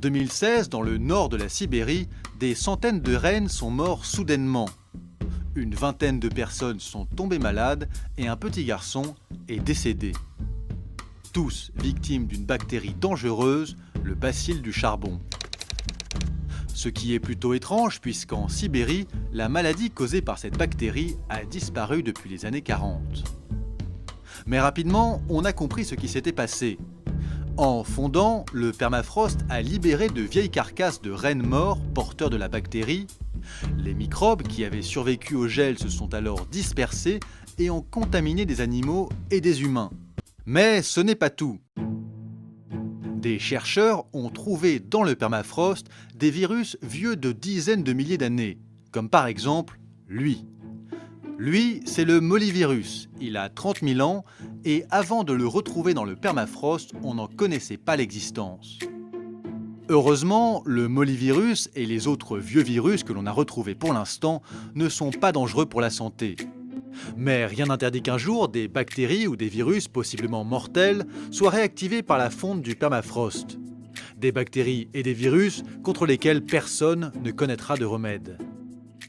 En 2016, dans le nord de la Sibérie, des centaines de rennes sont morts soudainement. Une vingtaine de personnes sont tombées malades et un petit garçon est décédé. Tous victimes d'une bactérie dangereuse, le bacille du charbon. Ce qui est plutôt étrange puisqu'en Sibérie, la maladie causée par cette bactérie a disparu depuis les années 40. Mais rapidement, on a compris ce qui s'était passé. En fondant, le permafrost a libéré de vieilles carcasses de rennes morts porteurs de la bactérie. Les microbes qui avaient survécu au gel se sont alors dispersés et ont contaminé des animaux et des humains. Mais ce n'est pas tout. Des chercheurs ont trouvé dans le permafrost des virus vieux de dizaines de milliers d'années, comme par exemple lui. Lui, c'est le mollivirus. Il a 30 000 ans et avant de le retrouver dans le permafrost, on n'en connaissait pas l'existence. Heureusement, le mollivirus et les autres vieux virus que l'on a retrouvés pour l'instant ne sont pas dangereux pour la santé. Mais rien n'interdit qu'un jour, des bactéries ou des virus possiblement mortels soient réactivés par la fonte du permafrost. Des bactéries et des virus contre lesquels personne ne connaîtra de remède.